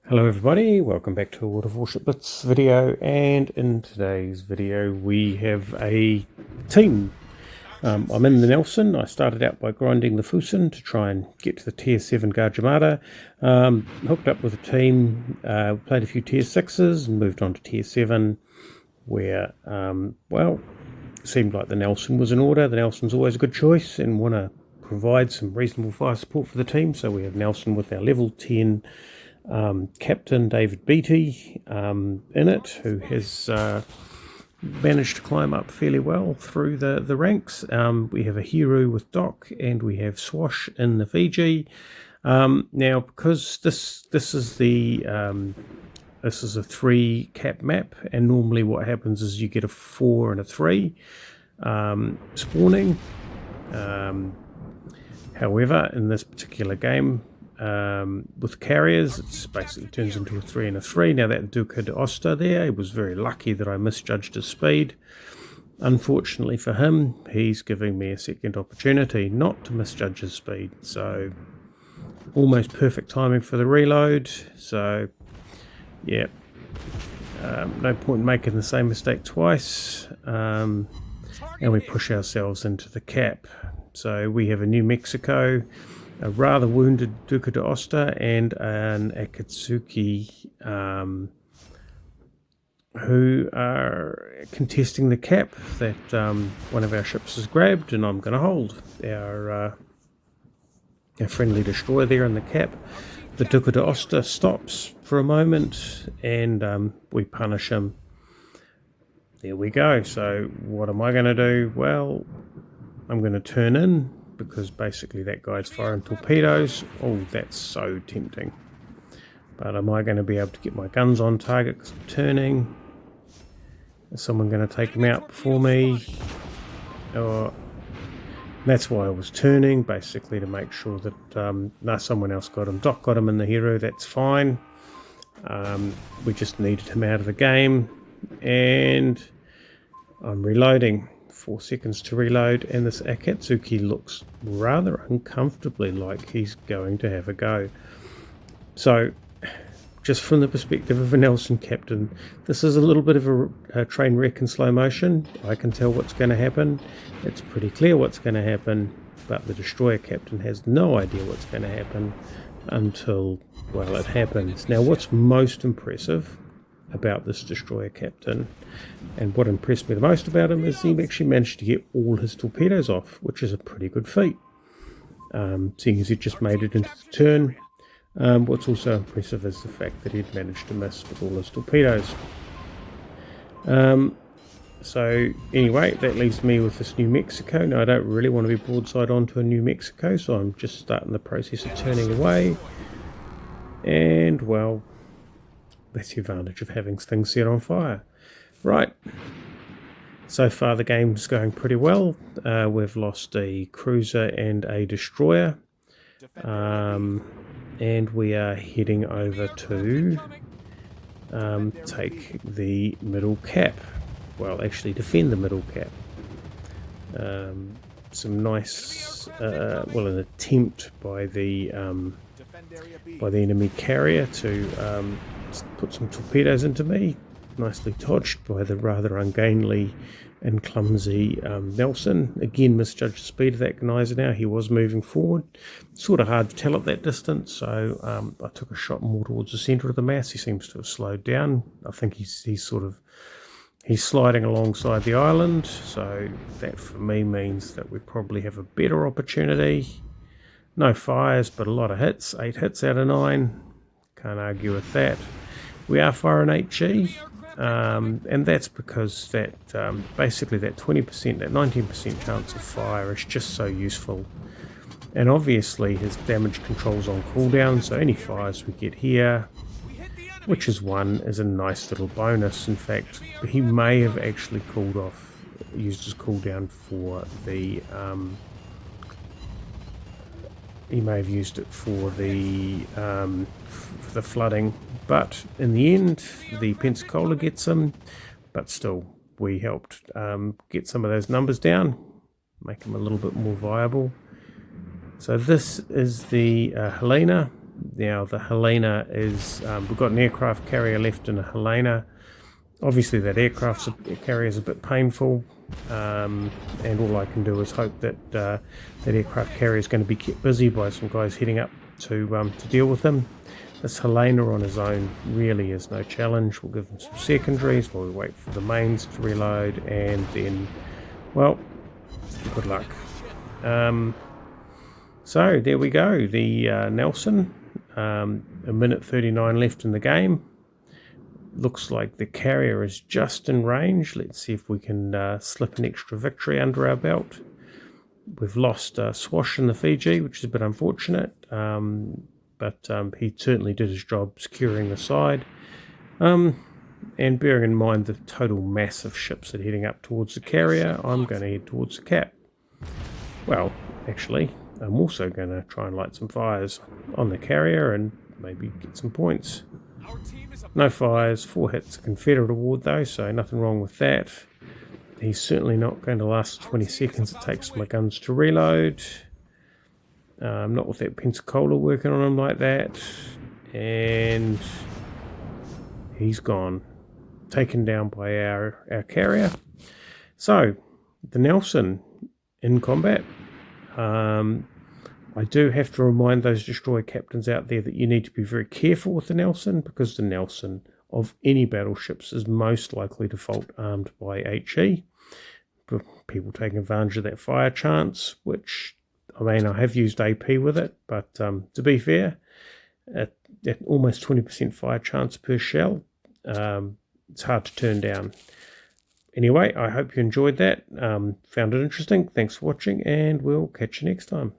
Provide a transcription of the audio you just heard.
Hello everybody, welcome back to a World of Warship Blitz video, and in today's video we have a team. I'm in the Nelson. I started out by grinding the Fusen to try and get to the tier 7 Gajimata. Hooked up with a team, played a few tier 6s and moved on to tier 7 where, well, it seemed like the Nelson was in order. The Nelson's always a good choice and want to provide some reasonable fire support for the team, so we have Nelson with our level 10 Captain David Beattie in it, who has managed to climb up fairly well through the ranks. We have a Hero with Doc, and we have Swash in the Fiji. Now, because this is a 3 cap map, and normally what happens is you get a 4 and a 3 spawning. However, in this particular game, with carriers, it basically turns into a 3 and a 3. Now that Duca d'Osta there, he was very lucky that I misjudged his speed. Unfortunately for him, he's giving me a second opportunity not to misjudge his speed, so almost perfect timing for the reload. So yeah, no point in making the same mistake twice, and we push ourselves into the cap. So we have a New Mexico, a rather wounded Duca d'Osta, and an Akatsuki, who are contesting the cap that one of our ships has grabbed, and I'm going to hold. Our friendly destroyer there in the cap. The Duca d'Osta stops for a moment, and we punish him. There we go. So what am I going to do? Well, I'm going to turn in, because basically that guy's firing torpedoes. Oh, that's so tempting. But am I going to be able to get my guns on target because I'm turning? Is someone going to take him out before me? Or that's why I was turning, basically to make sure that no, someone else got him. Doc got him in the Hero, that's fine. We just needed him out of the game, and I'm reloading. 4 seconds to reload, and this Akatsuki looks rather uncomfortably like he's going to have a go. So, just from the perspective of a Nelson captain, this is a little bit of a train wreck in slow motion. I can tell what's going to happen. It's pretty clear what's going to happen, but the destroyer captain has no idea what's going to happen until, well, it happens. Now, what's most impressive about this destroyer captain, and what impressed me the most about him, is he actually managed to get all his torpedoes off, which is a pretty good feat, seeing as he just made it into the turn. What's also impressive is the fact that he'd managed to miss with all his torpedoes. So anyway, that leaves me with this New Mexico. Now I don't really want to be broadside onto a New Mexico, so I'm just starting the process of turning away, and well, that's the advantage of having things set on fire. Right, so far the game's going pretty well. We've lost a cruiser and a destroyer, and we are heading over to take the middle cap. Well, actually defend the middle cap. Some nice, well, an attempt by the enemy carrier to put some torpedoes into me, nicely dodged by the rather ungainly and clumsy Nelson. Again, misjudged the speed of that geyser now. He was moving forward. Sort of hard to tell at that distance, so I took a shot more towards the centre of the mass. He seems to have slowed down. I think he's sliding alongside the island, so that for me means that we probably have a better opportunity. No fires, but a lot of hits. 8 hits out of 9. Can't argue with that. We are firing HE, and that's because that basically that 20%, that 19% chance of fire is just so useful. And obviously his damage control's on cooldown, so any fires we get here, which is 1, is a nice little bonus. In fact, he may have actually used his cooldown for the he may have used it for the flooding, but in the end the Pensacola gets him. But still, we helped get some of those numbers down, make them a little bit more viable. So this is the Helena. Now the Helena is, we've got an aircraft carrier left and a Helena. Obviously that aircraft carrier is a bit painful, and all I can do is hope that that aircraft carrier is going to be kept busy by some guys heading up to deal with them. This Helena on his own really is no challenge. We'll give him some secondaries while we wait for the mains to reload, and then, well, good luck. So there we go, the Nelson, a minute 39 left in the game. Looks like the carrier is just in range. Let's see if we can slip an extra victory under our belt. We've lost Swash in the Fiji, which is a bit unfortunate, but he certainly did his job securing the side. And bearing in mind the total mass of ships that are heading up towards the carrier, I'm going to head towards the cap. Well, actually, I'm also going to try and light some fires on the carrier and maybe get some points. No fires, 4 hits, a Confederate award though, so nothing wrong with that. He's certainly not going to last 20 seconds it takes my guns to reload. Not with that Pensacola working on him like that. And he's gone. Taken down by our carrier. So, the Nelson in combat. I do have to remind those destroyer captains out there that you need to be very careful with the Nelson, because the Nelson of any battleships is most likely default armed by HE. People taking advantage of that fire chance, which, I mean, I have used AP with it, but to be fair, at almost 20% fire chance per shell, it's hard to turn down. Anyway, I hope you enjoyed that, found it interesting. Thanks for watching, and we'll catch you next time.